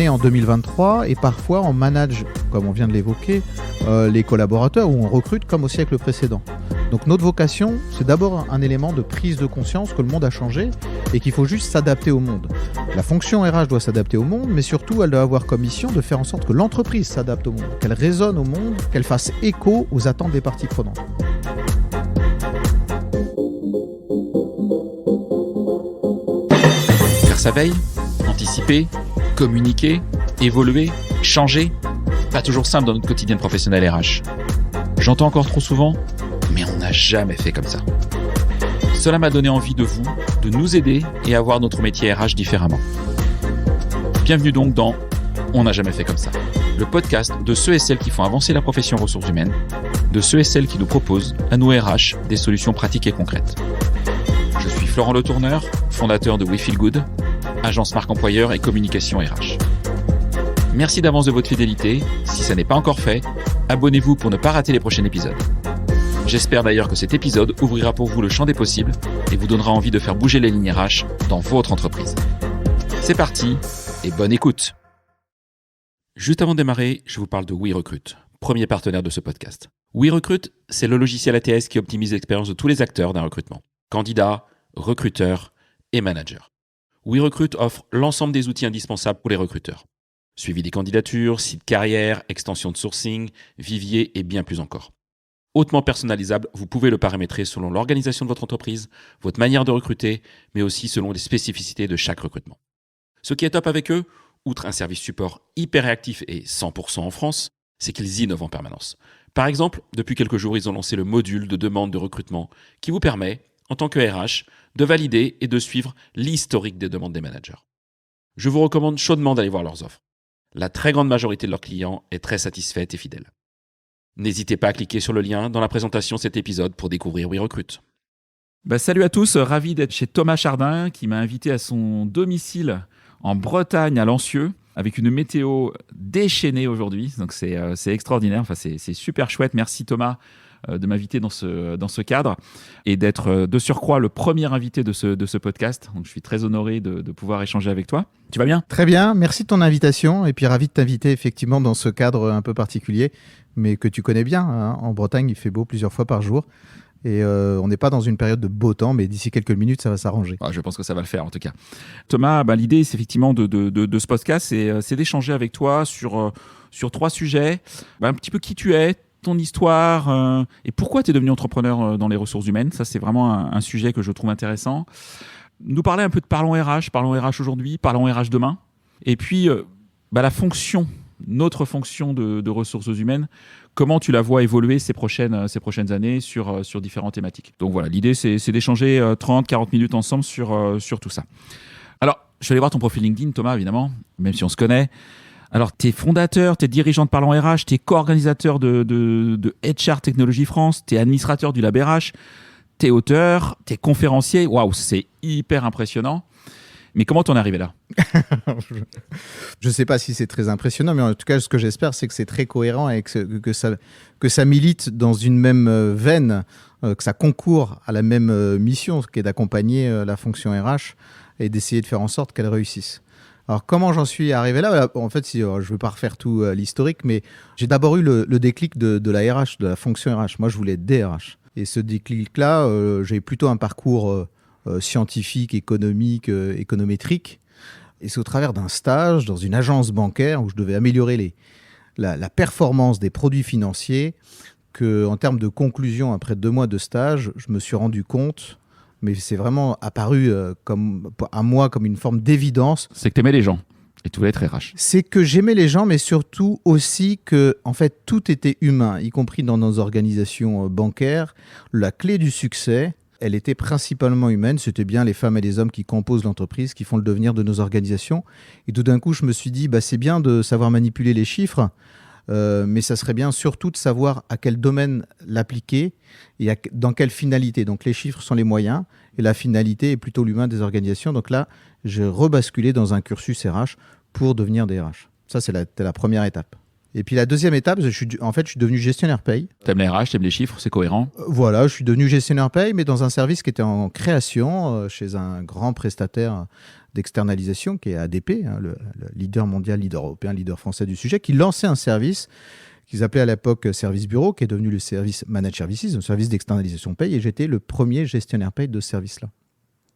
est en 2023 et parfois on manage, comme on vient de l'évoquer, les collaborateurs ou on recrute comme au siècle précédent. Donc notre vocation, c'est d'abord un élément de prise de conscience que le monde a changé et qu'il faut juste s'adapter au monde. La fonction RH doit s'adapter au monde, mais surtout elle doit avoir comme mission de faire en sorte que l'entreprise s'adapte au monde, qu'elle résonne au monde, qu'elle fasse écho aux attentes des parties prenantes. Faire sa veille, anticiper, communiquer, évoluer, changer. Pas toujours simple dans notre quotidien de professionnel RH. J'entends encore trop souvent, mais on n'a jamais fait comme ça. Cela m'a donné envie de nous aider et à voir notre métier RH différemment. Bienvenue donc dans On n'a jamais fait comme ça, le podcast de ceux et celles qui font avancer la profession ressources humaines, de ceux et celles qui nous proposent, à nous RH, des solutions pratiques et concrètes. Je suis Florent Le Tourneur, fondateur de We Feel Good, agence marque employeur et communication RH. Merci d'avance de votre fidélité. Si ça n'est pas encore fait, abonnez-vous pour ne pas rater les prochains épisodes. J'espère d'ailleurs que cet épisode ouvrira pour vous le champ des possibles et vous donnera envie de faire bouger les lignes RH dans votre entreprise. C'est parti et bonne écoute. Juste avant de démarrer, je vous parle de WeRecruit, premier partenaire de ce podcast. WeRecruit, c'est le logiciel ATS qui optimise l'expérience de tous les acteurs d'un recrutement. Candidats, recruteurs et managers. WeRecruit offre l'ensemble des outils indispensables pour les recruteurs. Suivi des candidatures, site carrière, extension de sourcing, vivier et bien plus encore. Hautement personnalisable, vous pouvez le paramétrer selon l'organisation de votre entreprise, votre manière de recruter, mais aussi selon les spécificités de chaque recrutement. Ce qui est top avec eux, outre un service support hyper réactif et 100% en France, c'est qu'ils innovent en permanence. Par exemple, depuis quelques jours, ils ont lancé le module de demande de recrutement qui vous permet, en tant que RH, de valider et de suivre l'historique des demandes des managers. Je vous recommande chaudement d'aller voir leurs offres. La très grande majorité de leurs clients est très satisfaite et fidèle. N'hésitez pas à cliquer sur le lien dans la présentation de cet épisode pour découvrir WeRecruit. Salut à tous, ravi d'être chez Thomas Chardin qui m'a invité à son domicile en Bretagne à Lancieux avec une météo déchaînée aujourd'hui. Donc c'est extraordinaire, c'est super chouette. Merci Thomas de m'inviter dans ce cadre et d'être de surcroît le premier invité de ce podcast. Donc, je suis très honoré de pouvoir échanger avec toi. Tu vas bien ? Très bien, merci de ton invitation et puis ravi de t'inviter effectivement dans ce cadre un peu particulier, mais que tu connais bien. Hein. En Bretagne, il fait beau plusieurs fois par jour et on n'est pas dans une période de beau temps, mais d'ici quelques minutes, ça va s'arranger. Je pense que ça va le faire en tout cas. Thomas, l'idée, c'est effectivement de ce podcast, c'est d'échanger avec toi sur 3 sujets. Un petit peu qui tu es, ton histoire et pourquoi tu es devenu entrepreneur dans les ressources humaines. Ça, c'est vraiment un sujet que je trouve intéressant. Nous parler un peu de Parlons RH aujourd'hui, Parlons RH demain. Et puis, la fonction, notre fonction de ressources humaines, comment tu la vois évoluer ces prochaines années sur différentes thématiques. Donc voilà, l'idée, c'est d'échanger 30-40 minutes ensemble sur tout ça. Alors, je suis allé voir ton profil LinkedIn, Thomas, évidemment, même si on se connaît. Alors, tu es fondateur, tu es dirigeant de Parlons RH, tu es co-organisateur de HR Technologie France, tu es administrateur du Lab RH, tu es auteur, tu es conférencier. Waouh, c'est hyper impressionnant. Mais comment t'en es arrivé là ? Je ne sais pas si c'est très impressionnant, mais en tout cas, ce que j'espère, c'est que c'est très cohérent et que ça milite dans une même veine, que ça concourt à la même mission, qui est d'accompagner la fonction RH et d'essayer de faire en sorte qu'elle réussisse. Alors, comment j'en suis arrivé là ? En fait, je ne vais pas refaire tout l'historique, mais j'ai d'abord eu le déclic de la RH, de la fonction RH. Moi, je voulais être DRH. Et ce déclic-là, j'ai plutôt un parcours scientifique, économique, économétrique. Et c'est au travers d'un stage dans une agence bancaire où je devais améliorer la performance des produits financiers qu'en termes de conclusion, après 2 mois de stage, je me suis rendu compte, mais c'est vraiment apparu à moi comme une forme d'évidence. C'est que tu aimais les gens et tu voulais être RH. C'est que j'aimais les gens, mais surtout aussi que, en fait, tout était humain, y compris dans nos organisations bancaires. La clé du succès, elle était principalement humaine. C'était bien les femmes et les hommes qui composent l'entreprise, qui font le devenir de nos organisations. Et tout d'un coup, je me suis dit, c'est bien de savoir manipuler les chiffres, mais ça serait bien surtout de savoir à quel domaine l'appliquer et dans quelle finalité. Donc les chiffres sont les moyens et la finalité est plutôt l'humain des organisations. Donc là, j'ai rebasculé dans un cursus RH pour devenir DRH. Ça, c'est la première étape. Et puis la deuxième étape, je suis devenu gestionnaire paye. T'aimes les RH, t'aimes les chiffres, c'est cohérent. Voilà, je suis devenu gestionnaire paye, mais dans un service qui était en création chez un grand prestataire d'externalisation qui est ADP, le leader mondial, leader européen, leader français du sujet, qui lançait un service qu'ils appelaient à l'époque Service Bureau, qui est devenu le service Managed Services, un service d'externalisation paye, et j'étais le premier gestionnaire paye de ce service-là.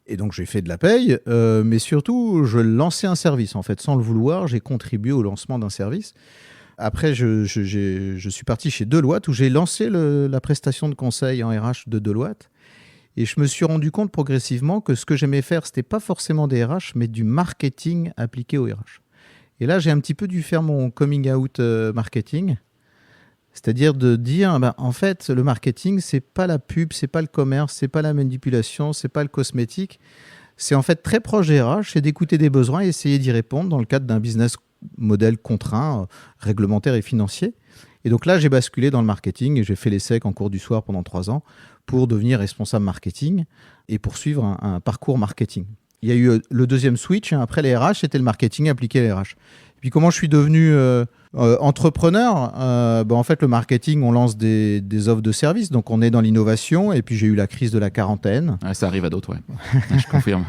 Et donc j'ai fait de la paye, mais surtout je lançais un service en fait, sans le vouloir, j'ai contribué au lancement d'un service. Après je suis parti chez Deloitte où j'ai lancé la prestation de conseil en RH de Deloitte, et je me suis rendu compte progressivement que ce que j'aimais faire, c'était pas forcément des RH, mais du marketing appliqué au RH. Et là j'ai un petit peu dû faire mon coming out marketing. C'est-à-dire de dire, en fait, le marketing, c'est pas la pub, c'est pas le commerce, c'est pas la manipulation, c'est pas le cosmétique. C'est en fait très proche des RH, c'est d'écouter des besoins et essayer d'y répondre dans le cadre d'un business model contraint, réglementaire et financier. Et donc là, j'ai basculé dans le marketing et j'ai fait l'ESSEC en cours du soir pendant 3 ans pour devenir responsable marketing et poursuivre un parcours marketing. Il y a eu le deuxième switch, après les RH, c'était le marketing appliqué à les RH. Et puis comment je suis devenu entrepreneur, en fait, le marketing, on lance des offres de services, donc on est dans l'innovation, et puis j'ai eu la crise de la quarantaine. Ah, ça arrive à d'autres, ouais. Je confirme.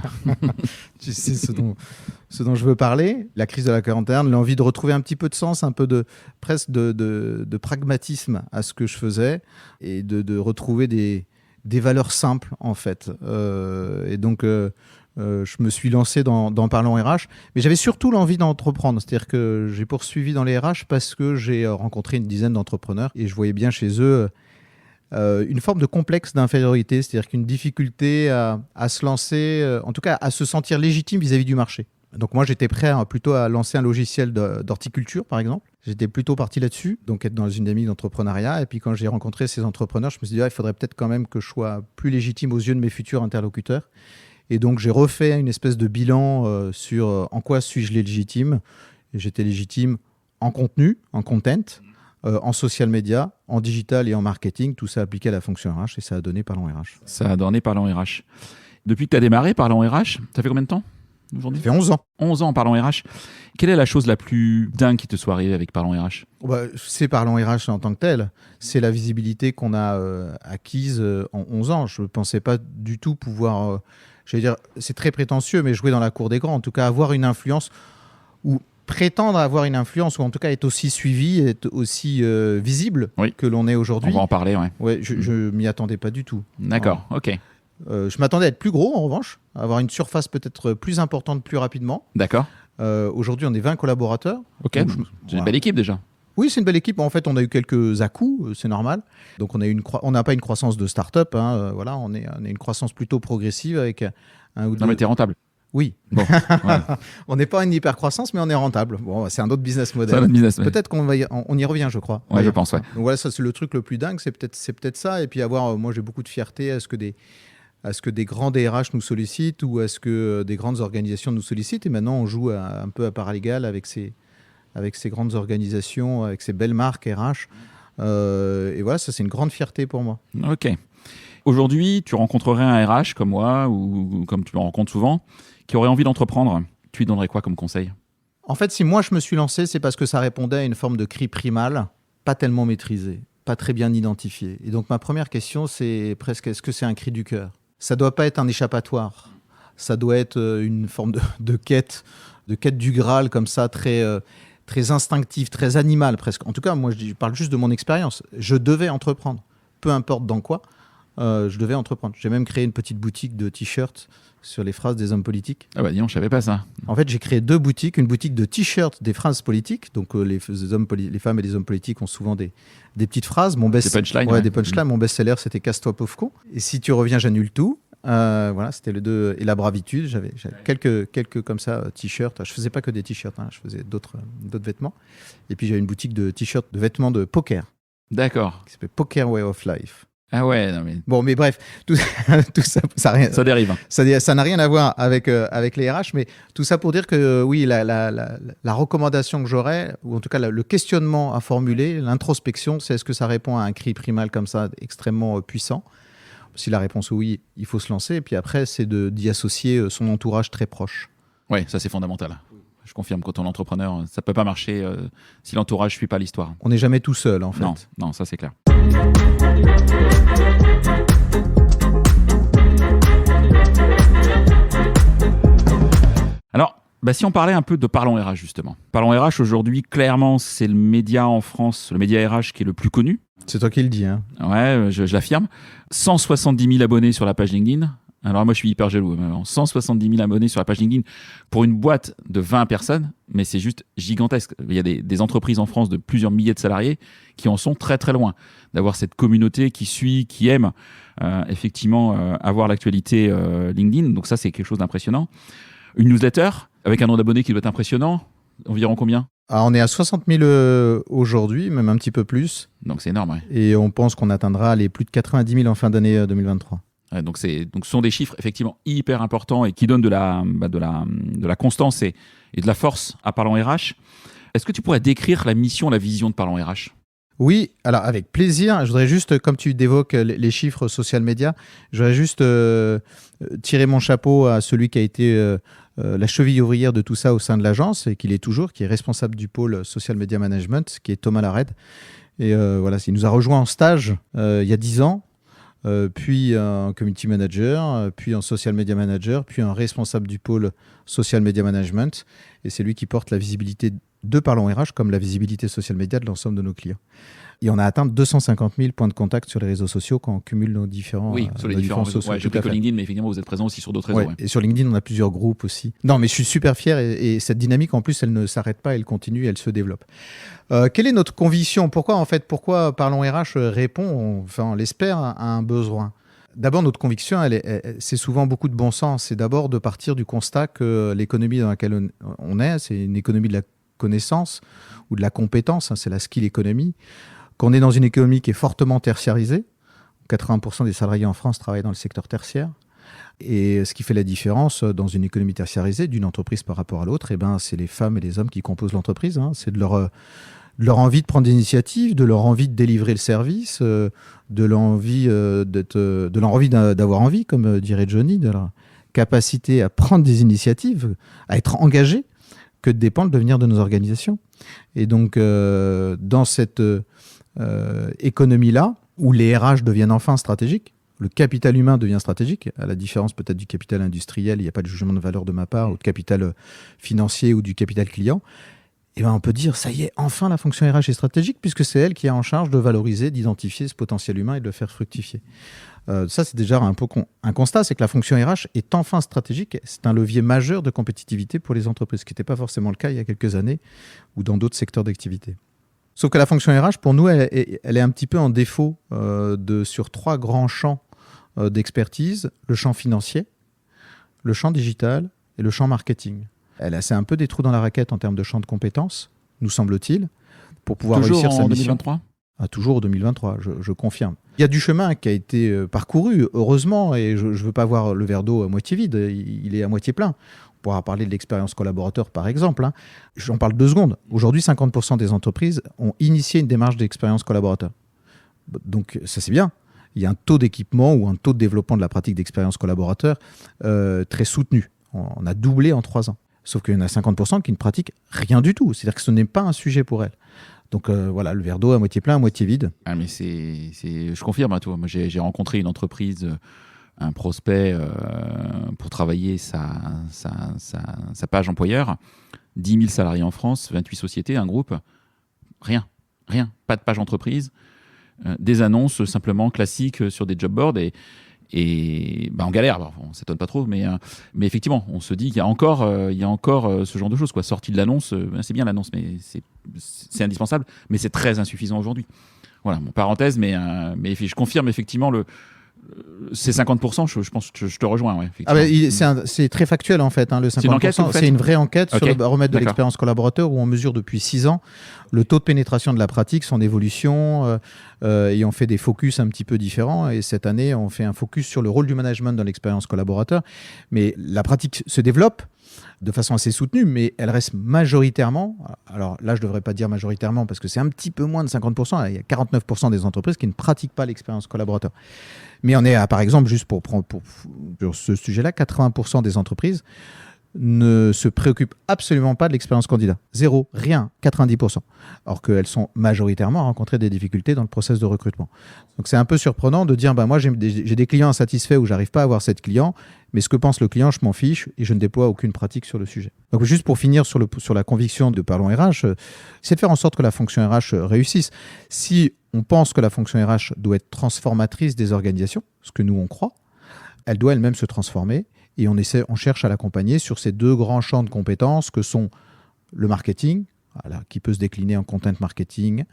Tu sais ce dont je veux parler, la crise de la quarantaine, l'envie de retrouver un petit peu de sens, un peu presque de pragmatisme à ce que je faisais, et de retrouver des valeurs simples, en fait. Et donc... je me suis lancé dans Parlons RH, mais j'avais surtout l'envie d'entreprendre. C'est-à-dire que j'ai poursuivi dans les RH parce que j'ai rencontré une dizaine d'entrepreneurs et je voyais bien chez eux une forme de complexe d'infériorité, c'est-à-dire qu'une difficulté à se lancer, en tout cas à se sentir légitime vis-à-vis du marché. Donc moi, j'étais prêt plutôt à lancer un logiciel d'horticulture, par exemple. J'étais plutôt parti là-dessus, donc être dans une dynamique d'entrepreneuriat. Et puis quand j'ai rencontré ces entrepreneurs, je me suis dit, il faudrait peut-être quand même que je sois plus légitime aux yeux de mes futurs interlocuteurs. Et donc, j'ai refait une espèce de bilan sur en quoi suis-je légitime. Et j'étais légitime en contenu, en content, en social media, en digital et en marketing. Tout ça appliqué à la fonction RH et ça a donné Parlons RH. Ça a donné Parlons RH. Depuis que tu as démarré Parlons RH, ça fait combien de temps aujourd'hui ? Ça fait 11 ans. 11 ans Parlons RH. Quelle est la chose la plus dingue qui te soit arrivée avec Parlons RH ? C'est Parlons RH en tant que tel. C'est la visibilité qu'on a acquise en 11 ans. Je ne pensais pas du tout pouvoir... je veux dire, c'est très prétentieux, mais jouer dans la cour des grands, en tout cas avoir une influence ou prétendre avoir une influence, ou en tout cas être aussi suivi, être aussi visible que l'on est aujourd'hui. On va en parler, ouais. Ouais, je m'y attendais pas du tout. D'accord, ok. Je m'attendais à être plus gros, en revanche, à avoir une surface peut-être plus importante plus rapidement. D'accord. Aujourd'hui, on est 20 collaborateurs. Ok, c'est une belle équipe déjà. Oui, c'est une belle équipe. En fait, on a eu quelques à-coups, c'est normal. Donc, on n'a pas une croissance de start-up. Voilà, on est une croissance plutôt progressive avec un ou deux... Non, mais t'es rentable. Oui. Bon, ouais. On n'est pas une hyper-croissance, mais on est rentable. Bon, c'est un autre business model. C'est un autre business model. Peut-être on y revient, je crois. Ouais, je pense, ouais. Donc voilà, ça, c'est le truc le plus dingue, c'est peut-être ça. Et puis moi, j'ai beaucoup de fierté à ce que des grands DRH nous sollicitent ou à ce que des grandes organisations nous sollicitent. Et maintenant, on joue un peu à part égale avec ces grandes organisations, avec ces belles marques RH. Et voilà, ça, c'est une grande fierté pour moi. Ok. Aujourd'hui, tu rencontrerais un RH comme moi, ou comme tu me rencontres souvent, qui aurait envie d'entreprendre. Tu lui donnerais quoi comme conseil ? En fait, si moi, je me suis lancé, c'est parce que ça répondait à une forme de cri primal, pas tellement maîtrisé, pas très bien identifié. Et donc, ma première question, c'est presque, est-ce que c'est un cri du cœur ? Ça ne doit pas être un échappatoire. Ça doit être une forme de quête du Graal, comme ça, très instinctif, très animal presque. En tout cas, moi, je parle juste de mon expérience. Je devais entreprendre, peu importe dans quoi, je devais entreprendre. J'ai même créé une petite boutique de t-shirts sur les phrases des hommes politiques. Ah bah dis donc, je savais pas ça. En fait, j'ai créé 2 boutiques. Une boutique de t-shirts des phrases politiques. Donc, les femmes et les hommes politiques ont souvent des petites phrases. Des punchlines. Ouais, des punchlines. Mon best-seller, c'était « Casse-toi, pauvre con ». Et si tu reviens, j'annule tout. Voilà, c'était le 2 et la bravitude. J'avais quelques comme ça t-shirts. Je faisais pas que des t-shirts, je faisais d'autres vêtements. Et puis j'avais une boutique de t-shirts, de vêtements de poker. D'accord. Qui s'appelle Poker Way of Life. Ah ouais, non mais... Bon, mais bref, tout ça dérive. Ça n'a rien à voir avec les RH, mais tout ça pour dire que oui, la recommandation que j'aurais, ou en tout cas le questionnement à formuler, l'introspection, c'est est-ce que ça répond à un cri primal comme ça, extrêmement puissant ? Si la réponse est oui, il faut se lancer. Et puis après, c'est d'y associer son entourage très proche. Oui, ça c'est fondamental. Je confirme, quand on est entrepreneur, ça peut pas marcher si l'entourage suit pas l'histoire. On n'est jamais tout seul, en fait. Non, ça c'est clair. Alors, si on parlait un peu de Parlons RH, justement. Parlons RH, aujourd'hui, clairement, c'est le média en France, le média RH qui est le plus connu. C'est toi qui le dis. Hein. Ouais, je l'affirme. 170 000 abonnés sur la page LinkedIn. Alors moi, je suis hyper jaloux. 170 000 abonnés sur la page LinkedIn pour une boîte de 20 personnes, mais c'est juste gigantesque. Il y a des entreprises en France de plusieurs milliers de salariés qui en sont très très loin d'avoir cette communauté qui suit, qui aime effectivement avoir l'actualité LinkedIn. Donc ça, c'est quelque chose d'impressionnant. Une newsletter avec un nombre d'abonnés qui doit être impressionnant. Environ combien ? On est à 60 000 aujourd'hui, même un petit peu plus. Donc c'est énorme. Ouais. Et on pense qu'on atteindra les plus de 90 000 en fin d'année 2023. Ouais, donc ce sont des chiffres effectivement hyper importants et qui donnent de la constance et de la force à Parlons RH. Est-ce que tu pourrais décrire la mission, la vision de Parlons RH ? Oui, alors avec plaisir. Je voudrais juste, comme tu évoques les chiffres social media, je voudrais juste tirer mon chapeau à celui qui a été la cheville ouvrière de tout ça au sein de l'agence et qui l'est toujours, qui est responsable du pôle social media management, qui est Thomas Lared. Et voilà, il nous a rejoint en stage il y a 10 ans. Puis un community manager, puis un social media manager, puis un responsable du pôle social media management. Et c'est lui qui porte la visibilité de Parlons RH comme la visibilité social media de l'ensemble de nos clients. Et on a atteint 250 000 points de contact sur les réseaux sociaux quand on cumule nos différents sur les différents réseaux. Ouais, je fais que LinkedIn, mais effectivement, vous êtes présent aussi sur d'autres réseaux. Ouais. Et sur LinkedIn, on a plusieurs groupes aussi. Non, mais je suis super fier et cette dynamique, en plus, elle ne s'arrête pas, elle continue, elle se développe. Quelle est notre conviction ? Pourquoi Parlons RH répond, enfin, on l'espère, à un besoin ? D'abord, notre conviction, c'est souvent beaucoup de bon sens. C'est d'abord de partir du constat que l'économie dans laquelle on est, c'est une économie de la connaissance ou de la compétence, c'est la skill economy. Qu'on est dans une économie qui est fortement tertiarisée. 80% des salariés en France travaillent dans le secteur tertiaire. Et ce qui fait la différence dans une économie tertiarisée d'une entreprise par rapport à l'autre, c'est les femmes et les hommes qui composent l'entreprise. C'est de leur envie de prendre des initiatives, de leur envie de délivrer le service, de leur envie d'avoir envie, comme dirait Johnny, de leur capacité à prendre des initiatives, à être engagés, que dépend le devenir de nos organisations. Et donc, dans cette économie-là, où les RH deviennent enfin stratégiques, le capital humain devient stratégique, à la différence peut-être du capital industriel, il n'y a pas de jugement de valeur de ma part, ou de capital financier ou du capital client, et on peut dire, ça y est, enfin la fonction RH est stratégique, puisque c'est elle qui est en charge de valoriser, d'identifier ce potentiel humain et de le faire fructifier. Ça, c'est déjà un peu un constat, c'est que la fonction RH est enfin stratégique. C'est un levier majeur de compétitivité pour les entreprises, ce qui n'était pas forcément le cas il y a quelques années ou dans d'autres secteurs d'activité. Sauf que la fonction RH, pour nous, elle est un petit peu en défaut sur 3 grands champs d'expertise. Le champ financier, le champ digital et le champ marketing. C'est un peu des trous dans la raquette en termes de champ de compétences, nous semble-t-il, pour pouvoir réussir sa mission. Toujours en 2023 ? Toujours en 2023, je confirme. Il y a du chemin qui a été parcouru, heureusement, et je ne veux pas voir le verre d'eau à moitié vide, il est à moitié plein. On pourra parler de l'expérience collaborateur, par exemple. J'en parle 2 secondes. Aujourd'hui, 50% des entreprises ont initié une démarche d'expérience collaborateur. Donc, ça, c'est bien. Il y a un taux d'équipement ou un taux de développement de la pratique d'expérience collaborateur très soutenu. On a doublé en 3 ans. Sauf qu'il y en a 50% qui ne pratiquent rien du tout. C'est-à-dire que ce n'est pas un sujet pour elles. Donc voilà, le verre d'eau à moitié plein, à moitié vide. Ah, mais je confirme, toi. Moi, j'ai rencontré une entreprise, un prospect pour travailler sa page employeur. 10 000 salariés en France, 28 sociétés, un groupe. Rien. Pas de page entreprise. Des annonces simplement classiques sur des job boards et on galère. Alors, on ne s'étonne pas trop, mais effectivement, on se dit qu'il y a encore ce genre de choses. Sortie de l'annonce, c'est bien l'annonce, mais c'est indispensable, mais c'est très insuffisant aujourd'hui. Voilà, parenthèse, mais je confirme effectivement ces 50%, je pense que je te rejoins. Ouais, c'est très factuel en fait, le 50%. C'est une vraie enquête sur le baromètre de l'expérience collaborateur où on mesure depuis 6 ans le taux de pénétration de la pratique, son évolution, et on fait des focus un petit peu différents. Et cette année, on fait un focus sur le rôle du management dans l'expérience collaborateur. Mais la pratique se développe de façon assez soutenue, mais elle reste majoritairement, alors là je ne devrais pas dire majoritairement parce que c'est un petit peu moins de 50%, il y a 49% des entreprises qui ne pratiquent pas l'expérience collaborateur. Mais on est à, par exemple, juste pour ce sujet-là, 80% des entreprises ne se préoccupent absolument pas de l'expérience candidat. Zéro, rien, 90%. Alors qu'elles sont majoritairement à rencontrer des difficultés dans le process de recrutement. Donc c'est un peu surprenant de dire, moi j'ai des clients insatisfaits où j'arrive pas à avoir 7 clients, mais ce que pense le client, je m'en fiche et je ne déploie aucune pratique sur le sujet. Donc juste pour finir sur la conviction de Parlons RH, c'est de faire en sorte que la fonction RH réussisse. Si on pense que la fonction RH doit être transformatrice des organisations, ce que nous on croit, elle doit elle-même se transformer. Et on cherche à l'accompagner sur ces 2 grands champs de compétences que sont le marketing, qui peut se décliner en content marketing,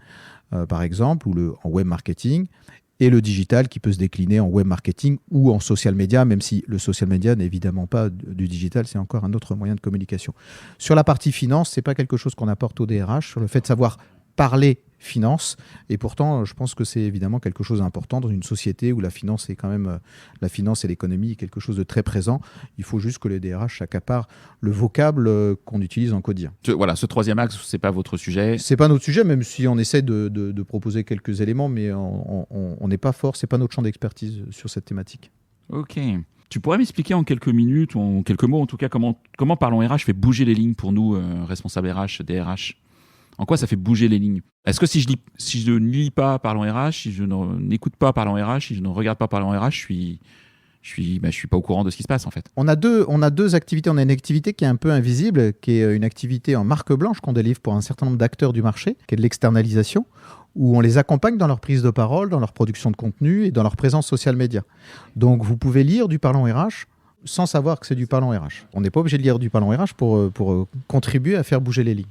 par exemple, ou en web marketing, et le digital qui peut se décliner en web marketing ou en social media, même si le social media n'est évidemment pas du digital, c'est encore un autre moyen de communication. Sur la partie finance, ce n'est pas quelque chose qu'on apporte au DRH, sur le fait de savoir parler finance, et pourtant je pense que c'est évidemment quelque chose d'important dans une société où la finance est quand même la finance et l'économie est quelque chose de très présent. Il faut juste que les DRH s'accaparent le vocable qu'on utilise en quotidien. Voilà, ce 3e axe, c'est pas votre sujet. C'est pas notre sujet, même si on essaie de proposer quelques éléments, mais on n'est pas fort, c'est pas notre champ d'expertise sur cette thématique. Ok. Tu pourrais m'expliquer en quelques minutes ou en quelques mots en tout cas comment Parlons RH fait bouger les lignes pour nous, responsables RH, DRH? En quoi ça fait bouger les lignes? Est-ce que si je ne lis pas Parlons RH, si je n'écoute pas Parlons RH, si je ne regarde pas Parlons RH, je suis pas au courant de ce qui se passe en fait? On a deux activités. On a une activité qui est un peu invisible, qui est une activité en marque blanche qu'on délivre pour un certain nombre d'acteurs du marché, qui est de l'externalisation, où on les accompagne dans leur prise de parole, dans leur production de contenu et dans leur présence social média. Donc vous pouvez lire du Parlons RH sans savoir que c'est du Parlons RH. On n'est pas obligé de lire du Parlons RH pour contribuer à faire bouger les lignes.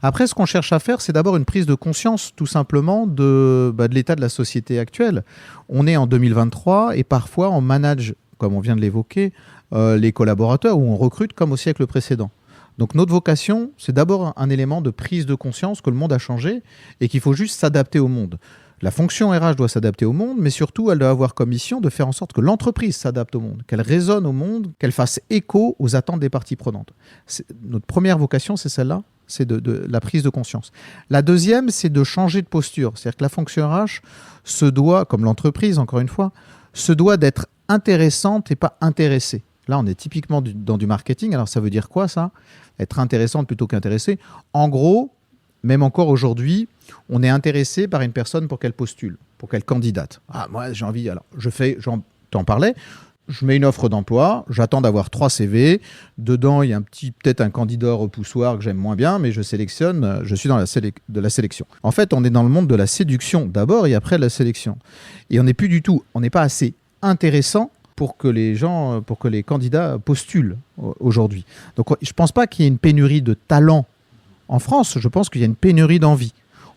Après, ce qu'on cherche à faire, c'est d'abord une prise de conscience, tout simplement, de l'état de la société actuelle. On est en 2023 et parfois on manage, comme on vient de l'évoquer, les collaborateurs ou on recrute comme au siècle précédent. Donc notre vocation, c'est d'abord un élément de prise de conscience que le monde a changé et qu'il faut juste s'adapter au monde. La fonction RH doit s'adapter au monde, mais surtout, elle doit avoir comme mission de faire en sorte que l'entreprise s'adapte au monde, qu'elle résonne au monde, qu'elle fasse écho aux attentes des parties prenantes. Notre première vocation, c'est celle-là, c'est de la prise de conscience. La deuxième, c'est de changer de posture. C'est-à-dire que la fonction RH se doit, comme l'entreprise, encore une fois, se doit d'être intéressante et pas intéressée. Là, on est typiquement dans du marketing. Alors, ça veut dire quoi, ça? Être intéressante plutôt qu'intéressée. En gros, même encore aujourd'hui, on est intéressé par une personne pour qu'elle postule, pour qu'elle candidate. Ah, moi, j'ai envie... Alors, t'en parlais, je mets une offre d'emploi, j'attends d'avoir 3 CV. Dedans, il y a peut-être un candidat repoussoir que j'aime moins bien, mais je sélectionne, je suis dans de la sélection. En fait, on est dans le monde de la séduction d'abord et après de la sélection. Et on n'est pas assez intéressant pour que les candidats postulent aujourd'hui. Donc, je ne pense pas qu'il y ait une pénurie de talent en France. Je pense qu'il y a une pénurie d'envie.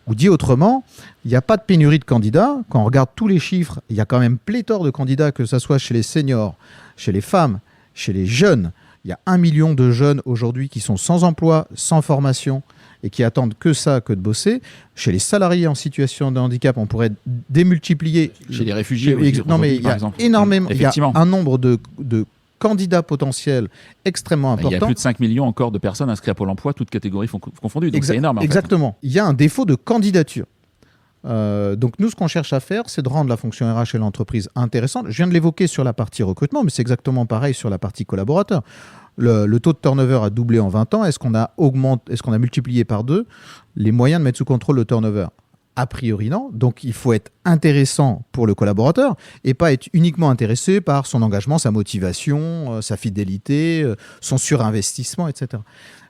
Ou dit autrement, il n'y a pas de pénurie de candidats. Quand on regarde tous les chiffres, il y a quand même pléthore de candidats, que ce soit chez les seniors, chez les femmes, chez les jeunes. Il y a 1 million de jeunes aujourd'hui qui sont sans emploi, sans formation et qui attendent que ça, que de bosser. Chez les salariés en situation de handicap, on pourrait démultiplier. Chez les réfugiés, non, mais il y a énormément, il y a un nombre de candidats potentiels extrêmement important. Il y a plus de 5 millions encore de personnes inscrites à Pôle emploi, toutes catégories confondues. Donc c'est énorme. Exactement. Il y a un défaut de candidature. Donc nous, ce qu'on cherche à faire, c'est de rendre la fonction RH et l'entreprise intéressante. Je viens de l'évoquer sur la partie recrutement, mais c'est exactement pareil sur la partie collaborateur. Le taux de turnover a doublé en 20 ans. Est-ce qu'on a multiplié par 2 les moyens de mettre sous contrôle le turnover? A priori, non. Donc, il faut être intéressant pour le collaborateur et pas être uniquement intéressé par son engagement, sa motivation, sa fidélité, son surinvestissement, etc.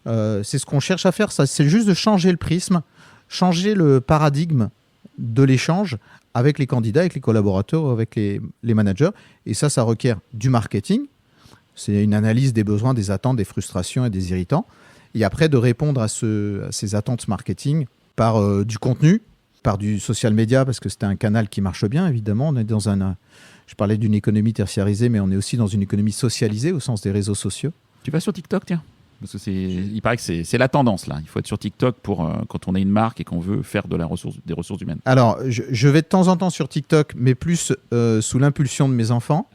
C'est ce qu'on cherche à faire. C'est juste de changer le prisme, changer le paradigme de l'échange avec les candidats, avec les collaborateurs, avec les managers. Et ça requiert du marketing. C'est une analyse des besoins, des attentes, des frustrations et des irritants. Et après, de répondre à ces attentes marketing par du contenu, par du social media, parce que c'est un canal qui marche bien, évidemment. On est je parlais d'une économie tertiarisée, mais on est aussi dans une économie socialisée au sens des réseaux sociaux. Tu vas sur TikTok, tiens? Parce que il paraît que c'est la tendance, là. Il faut être sur TikTok quand on est une marque et qu'on veut faire des ressources humaines. Alors, je vais de temps en temps sur TikTok, mais plus sous l'impulsion de mes enfants.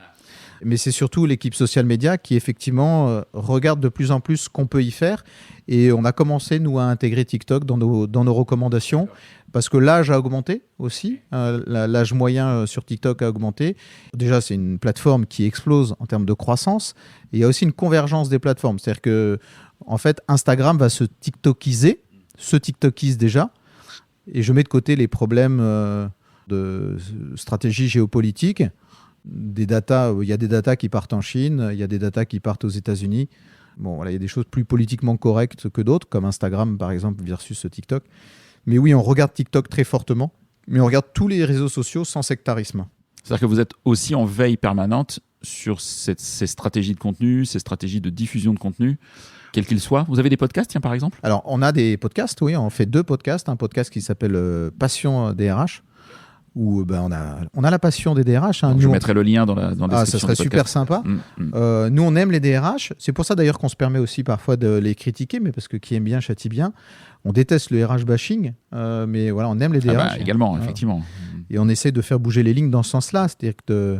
Mais c'est surtout l'équipe social media qui effectivement regarde de plus en plus ce qu'on peut y faire. Et on a commencé, nous, à intégrer TikTok dans nos recommandations parce que l'âge a augmenté aussi. L'âge moyen sur TikTok a augmenté. Déjà, c'est une plateforme qui explose en termes de croissance. Et il y a aussi une convergence des plateformes. C'est-à-dire que, en fait, Instagram va se TikTokise déjà. Et je mets de côté les problèmes de stratégie géopolitique. Il y a des datas qui partent en Chine, il y a des datas qui partent aux États-Unis. Bon, voilà, il y a des choses plus politiquement correctes que d'autres, comme Instagram, par exemple, versus TikTok. Mais oui, on regarde TikTok très fortement, mais on regarde tous les réseaux sociaux sans sectarisme. C'est-à-dire que vous êtes aussi en veille permanente sur ces stratégies de contenu, ces stratégies de diffusion de contenu, quels qu'ils soient. Vous avez des podcasts, tiens, par exemple ? Alors, on a des podcasts, oui, on fait 2 podcasts. Un podcast qui s'appelle Passion DRH, où on a la passion des DRH. Hein. Je mettrai le lien dans la description. Ça serait super sympa. Nous, on aime les DRH. C'est pour ça d'ailleurs qu'on se permet aussi parfois de les critiquer, mais parce que qui aime bien châtie bien. On déteste le RH bashing, mais voilà, on aime les DRH. Également, effectivement. Et on essaie de faire bouger les lignes dans ce sens-là. C'est-à-dire que,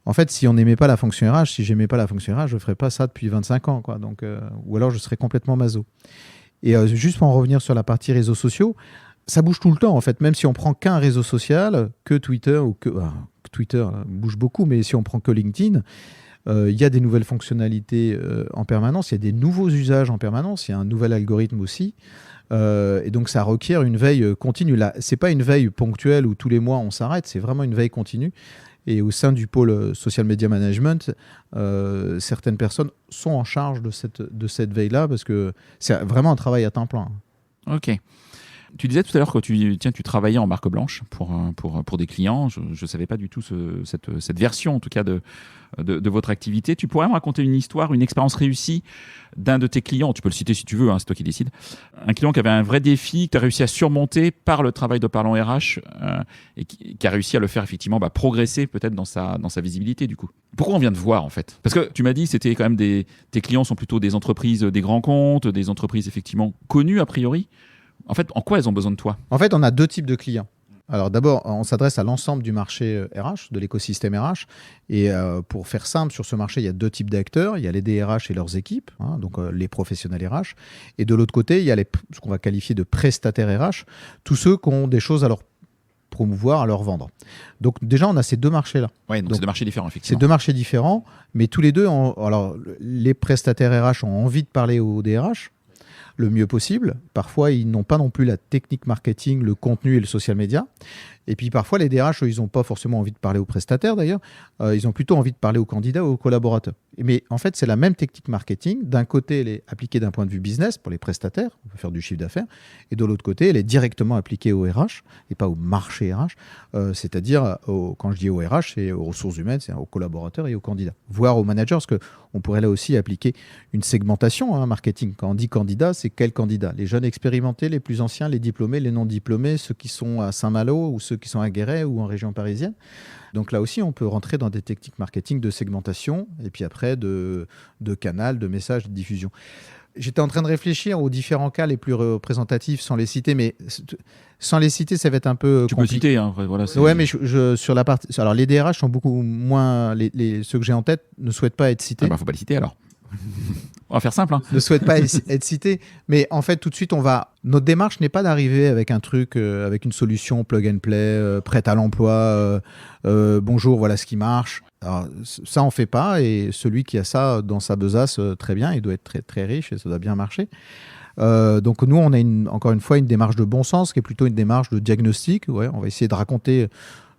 en fait, si on n'aimait pas la fonction RH, si j'aimais pas la fonction RH, je ne ferais pas ça depuis 25 ans. Quoi. Donc, ou alors je serais complètement maso. Et juste pour en revenir sur la partie réseaux sociaux, ça bouge tout le temps, en fait. Même si on prend qu'un réseau social, que Twitter, Twitter bouge beaucoup, mais si on prend que LinkedIn, il y a des nouvelles fonctionnalités en permanence, il y a des nouveaux usages en permanence, il y a un nouvel algorithme aussi. Et donc, ça requiert une veille continue. Là, ce n'est pas une veille ponctuelle où tous les mois on s'arrête, c'est vraiment une veille continue. Et au sein du pôle Social Media Management, certaines personnes sont en charge de cette veille-là parce que c'est vraiment un travail à temps plein. Ok. Tu disais tout à l'heure que tu travaillais en marque blanche pour des clients. Je ne savais pas du tout cette version, en tout cas, de votre activité. Tu pourrais me raconter une histoire, une expérience réussie d'un de tes clients. Tu peux le citer si tu veux, hein, c'est toi qui décides. Un client qui avait un vrai défi, que tu as réussi à surmonter par le travail de Parlons RH et qui a réussi à le faire effectivement progresser peut-être dans sa visibilité du coup. Pourquoi on vient te voir en fait ? Parce que tu m'as dit c'était quand même tes clients sont plutôt des entreprises, des grands comptes, des entreprises effectivement connues a priori. En fait, en quoi elles ont besoin de toi ? En fait, on a 2 types de clients. Alors d'abord, on s'adresse à l'ensemble du marché RH, de l'écosystème RH. Et pour faire simple, sur ce marché, il y a 2 types d'acteurs. Il y a les DRH et leurs équipes, donc les professionnels RH. Et de l'autre côté, il y a ce qu'on va qualifier de prestataires RH, tous ceux qui ont des choses à leur promouvoir, à leur vendre. Donc déjà, on a ces 2 marchés-là. Oui, donc c'est 2 marchés différents, effectivement. C'est 2 marchés différents, mais tous les deux, alors les prestataires RH ont envie de parler aux DRH, le mieux possible. Parfois, ils n'ont pas non plus la technique marketing, le contenu et le social media. Et puis parfois, les DRH, ils n'ont pas forcément envie de parler aux prestataires d'ailleurs. Ils ont plutôt envie de parler aux candidats ou aux collaborateurs. Mais en fait, c'est la même technique marketing. D'un côté, elle est appliquée d'un point de vue business pour les prestataires, on peut faire du chiffre d'affaires. Et de l'autre côté, elle est directement appliquée au RH et pas au marché RH. C'est-à-dire, quand je dis au RH, c'est aux ressources humaines, c'est aux collaborateurs et aux candidats. Voire aux managers, parce qu'on pourrait là aussi appliquer une segmentation marketing. Quand on dit candidat, c'est quel candidat ? Les jeunes expérimentés, les plus anciens, les diplômés, les non diplômés, ceux qui sont à Saint-Malo ou ceux qui sont à Guéret ou en région parisienne. Donc là aussi, on peut rentrer dans des techniques marketing de segmentation et puis après de canal, de messages, de diffusion. J'étais en train de réfléchir aux différents cas les plus représentatifs sans les citer, mais sans les citer, ça va être un peu Tu compliqué. Peux citer, hein, voilà. Ouais, mais sur la partie... Alors les DRH sont beaucoup moins... ceux que j'ai en tête ne souhaitent pas être cités. Faut pas les citer alors. On va faire simple. Ne souhaite pas être cité. Mais en fait, tout de suite, notre démarche n'est pas d'arriver avec un truc, avec une solution plug and play, prête à l'emploi, bonjour, voilà ce qui marche. Alors, ça, on ne fait pas. Et celui qui a ça dans sa besace, très bien, il doit être très, très riche et ça doit bien marcher. Donc nous, on a encore une fois une démarche de bon sens qui est plutôt une démarche de diagnostic. Ouais, on va essayer de raconter...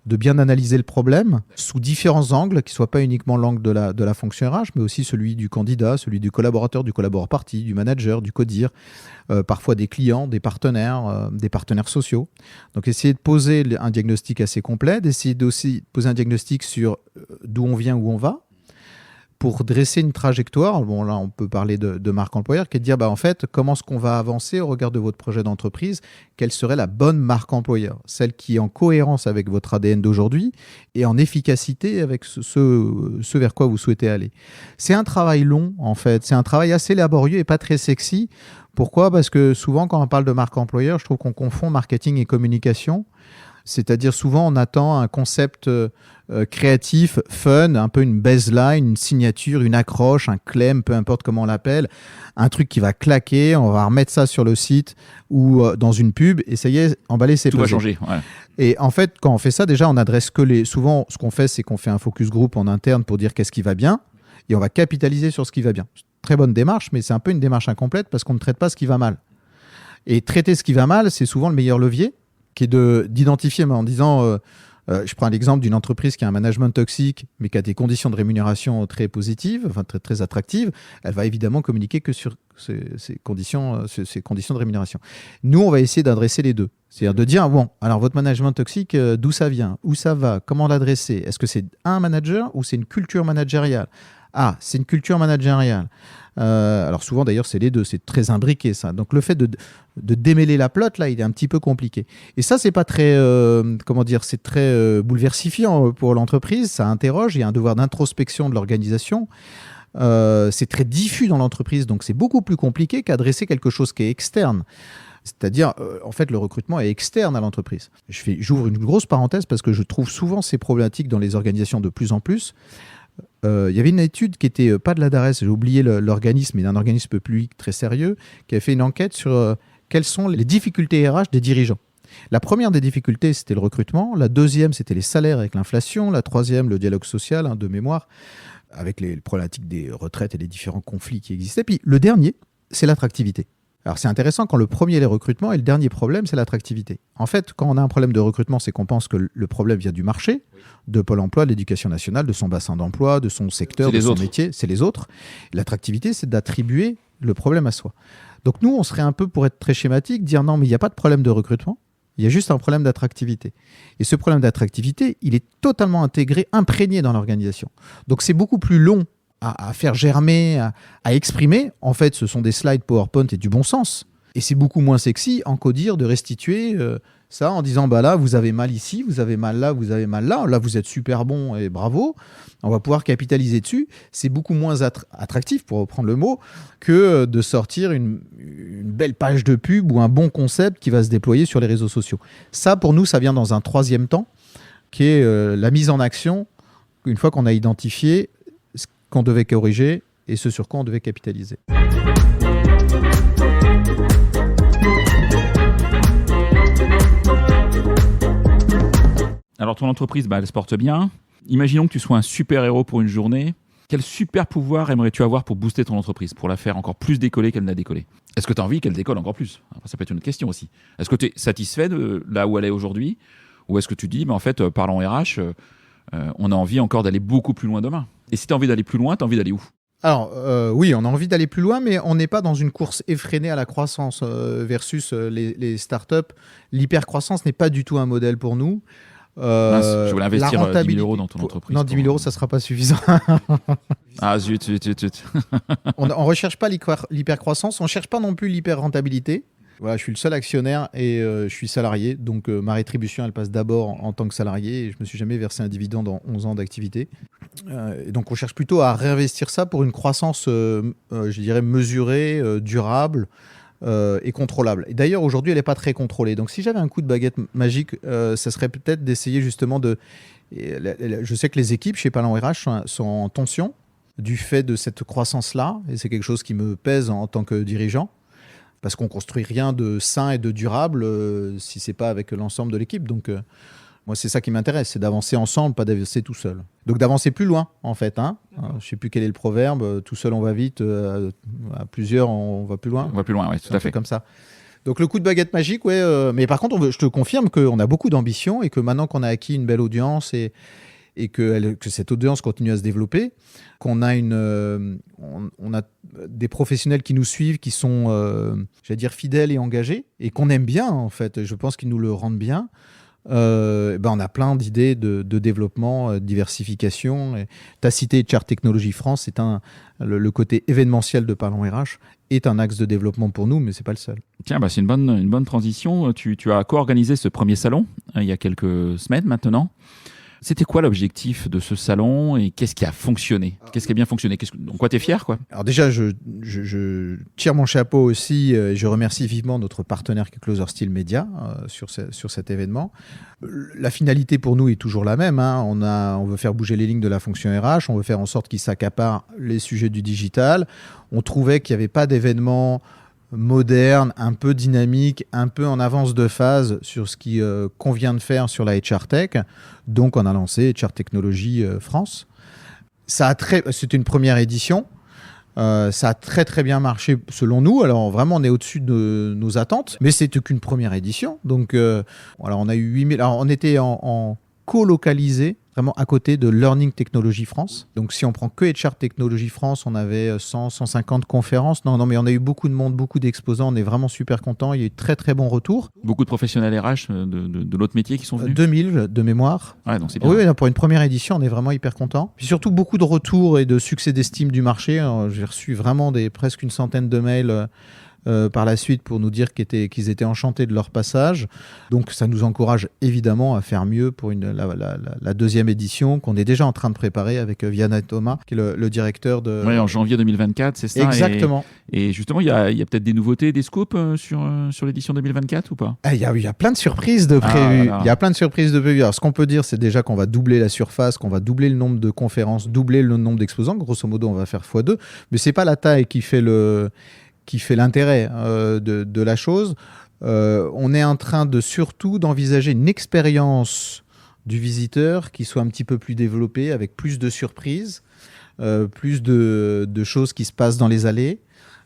de bien analyser le problème sous différents angles, qui ne soient pas uniquement l'angle de la fonction RH, mais aussi celui du candidat, celui du collaborateur partie, du manager, du codir, parfois des clients, des partenaires sociaux. Donc essayer de poser un diagnostic assez complet, d'essayer aussi de poser un diagnostic sur d'où on vient, où on va, pour dresser une trajectoire. Bon, là, on peut parler de marque employeur, qui est de dire, en fait, comment est-ce qu'on va avancer au regard de votre projet d'entreprise ? Quelle serait la bonne marque employeur ? Celle qui est en cohérence avec votre ADN d'aujourd'hui et en efficacité avec ce vers quoi vous souhaitez aller. C'est un travail long, en fait. C'est un travail assez laborieux et pas très sexy. Pourquoi ? Parce que souvent, quand on parle de marque employeur, je trouve qu'on confond marketing et communication. C'est-à-dire souvent on attend un concept créatif, fun, un peu une baseline, une signature, une accroche, un claim, peu importe comment on l'appelle, un truc qui va claquer, on va remettre ça sur le site ou dans une pub et ça y est, emballé, c'est Tout posé. va changer. Ouais. Et en fait, quand on fait ça, déjà on adresse que les... Souvent, ce qu'on fait, c'est qu'on fait un focus group en interne pour dire qu'est-ce qui va bien et on va capitaliser sur ce qui va bien. Très bonne démarche, mais c'est un peu une démarche incomplète parce qu'on ne traite pas ce qui va mal. Et traiter ce qui va mal, c'est souvent le meilleur levier, qui est d'identifier, en disant, je prends l'exemple d'une entreprise qui a un management toxique, mais qui a des conditions de rémunération très positives, enfin très, très attractives, elle va évidemment communiquer que sur ces conditions de rémunération. Nous, on va essayer d'adresser les deux. C'est-à-dire de dire, bon, alors votre management toxique, d'où ça vient, où ça va, comment l'adresser, est-ce que c'est un manager ou c'est une culture managériale ? Ah, c'est une culture managériale. Alors souvent d'ailleurs c'est les deux, c'est très imbriqué ça. Donc le fait de démêler la plotte là, il est un petit peu compliqué. Et ça c'est pas très, c'est très bouleversifiant pour l'entreprise. Ça interroge, il y a un devoir d'introspection de l'organisation. C'est très diffus dans l'entreprise, donc c'est beaucoup plus compliqué qu'adresser quelque chose qui est externe. C'est-à-dire, en fait, le recrutement est externe à l'entreprise. J'ouvre une grosse parenthèse parce que je trouve souvent ces problématiques dans les organisations de plus en plus. Il y avait une étude qui n'était pas de la DARES, j'ai oublié l'organisme, mais d'un organisme public très sérieux, qui avait fait une enquête sur quelles sont les difficultés RH des dirigeants. La première des difficultés, c'était le recrutement. La deuxième, c'était les salaires avec l'inflation. La troisième, le dialogue social, de mémoire, avec les problématiques des retraites et les différents conflits qui existaient. Puis le dernier, c'est l'attractivité. Alors c'est intéressant quand le premier est le recrutement et le dernier problème, c'est l'attractivité. En fait, quand on a un problème de recrutement, c'est qu'on pense que le problème vient du marché, de Pôle emploi, de l'éducation nationale, de son bassin d'emploi, de son secteur, de son métier. C'est les autres. L'attractivité, c'est d'attribuer le problème à soi. Donc nous, on serait un peu, pour être très schématique, dire non, mais il n'y a pas de problème de recrutement, il y a juste un problème d'attractivité. Et ce problème d'attractivité, il est totalement intégré, imprégné dans l'organisation. Donc c'est beaucoup plus long à faire germer, à exprimer. En fait, ce sont des slides PowerPoint et du bon sens. Et c'est beaucoup moins sexy en codir de restituer ça en disant bah là, vous avez mal ici, vous avez mal là, vous avez mal là. Là, vous êtes super bon et bravo. On va pouvoir capitaliser dessus. C'est beaucoup moins attractif, pour reprendre le mot, que de sortir une belle page de pub ou un bon concept qui va se déployer sur les réseaux sociaux. Ça, pour nous, ça vient dans un troisième temps, qui est la mise en action, une fois qu'on a identifié ce qu'on devait corriger et ce sur quoi on devait capitaliser. Alors ton entreprise, elle se porte bien. Imaginons que tu sois un super-héros pour une journée. Quel super pouvoir aimerais-tu avoir pour booster ton entreprise, pour la faire encore plus décoller qu'elle n'a décollé ? Est-ce que tu as envie qu'elle décolle encore plus ? Après, ça peut être une autre question aussi. Est-ce que tu es satisfait de là où elle est aujourd'hui ? Ou est-ce que tu dis, en fait, parlons RH, on a envie encore d'aller beaucoup plus loin demain ? Et si tu as envie d'aller plus loin, tu as envie d'aller où ? Alors oui, on a envie d'aller plus loin, mais on n'est pas dans une course effrénée à la croissance versus les startups. L'hypercroissance n'est pas du tout un modèle pour nous. Je voulais investir 10 000 euros dans ton entreprise. Non, 10 000 euros, ça ne sera pas suffisant. Ah zut. On ne recherche pas l'hypercroissance, on ne cherche pas non plus l'hyper-rentabilité. Voilà, je suis le seul actionnaire et je suis salarié, donc ma rétribution, elle passe d'abord en tant que salarié et je ne me suis jamais versé un dividende en 11 ans d'activité. Et donc on cherche plutôt à réinvestir ça pour une croissance, je dirais, mesurée, durable, et contrôlable. Et d'ailleurs, aujourd'hui, elle n'est pas très contrôlée. Donc, si j'avais un coup de baguette magique, ça serait peut-être d'essayer justement de... Je sais que les équipes chez Palan RH sont en tension du fait de cette croissance-là. Et c'est quelque chose qui me pèse en tant que dirigeant. Parce qu'on ne construit rien de sain et de durable si ce n'est pas avec l'ensemble de l'équipe. Donc, moi, c'est ça qui m'intéresse, c'est d'avancer ensemble, pas d'avancer tout seul. Donc d'avancer plus loin, en fait. Je ne sais plus quel est le proverbe, tout seul on va vite, à plusieurs on va plus loin. On va plus loin, oui, tout à fait. Comme ça. Donc le coup de baguette magique, ouais. Mais par contre, je te confirme qu'on a beaucoup d'ambition et que maintenant qu'on a acquis une belle audience et que cette audience continue à se développer, qu'on a on a des professionnels qui nous suivent, qui sont, j'allais dire, fidèles et engagés, et qu'on aime bien, en fait. Je pense qu'ils nous le rendent bien. On a plein d'idées de développement, diversification. Tu as cité Chart Technologies France, c'est le côté événementiel de Parlons RH est un axe de développement pour nous, mais c'est pas le seul. Tiens, c'est une bonne transition. Tu as co-organisé ce premier salon il y a quelques semaines maintenant. C'était quoi l'objectif de ce salon et qu'est-ce qui a fonctionné? Qu'est-ce qui a bien fonctionné? En quoi tu es fier, quoi? Alors déjà, je tire mon chapeau aussi et je remercie vivement notre partenaire qui est Closer Steel Media sur cet événement. La finalité pour nous est toujours la même. On veut faire bouger les lignes de la fonction RH, on veut faire en sorte qu'ils s'accaparent les sujets du digital. On trouvait qu'il n'y avait pas d'événement moderne, un peu dynamique, un peu en avance de phase sur ce qui convient de faire sur la HR Tech. Donc, on a lancé HR Technologie France. C'était une première édition. Ça a très, très bien marché selon nous. Alors, vraiment, on est au-dessus de nos attentes. Mais c'était qu'une première édition. Donc, on a eu 8000... Alors, on était en co-localisé, vraiment à côté de Learning Technology France. Donc, si on prend que HR Technology France, on avait 150 conférences. Non, mais on a eu beaucoup de monde, beaucoup d'exposants. On est vraiment super contents. Il y a eu de très, très bons retours. Beaucoup de professionnels RH de l'autre métier qui sont venus 2000 de mémoire. Ouais, donc c'est bien. Oui, pour une première édition, on est vraiment hyper contents. Puis surtout, beaucoup de retours et de succès d'estime du marché. Alors, j'ai reçu vraiment presque une centaine de mails par la suite pour nous dire qu'ils étaient enchantés de leur passage. Donc ça nous encourage évidemment à faire mieux pour la deuxième édition qu'on est déjà en train de préparer avec Viana Thomas, qui est le directeur de... Oui, en janvier 2024, c'est ça. Exactement. Et justement, il y a peut-être des nouveautés, des scoops sur l'édition 2024 ou pas? Il y a plein de surprises de prévues. Il y a plein de surprises de prévues. Alors, ce qu'on peut dire, c'est déjà qu'on va doubler la surface, qu'on va doubler le nombre de conférences, doubler le nombre d'exposants. Grosso modo, on va faire x2. Mais c'est pas la taille qui fait l'intérêt de la chose. On est en train surtout d'envisager une expérience du visiteur qui soit un petit peu plus développée, avec plus de surprises, plus de choses qui se passent dans les allées,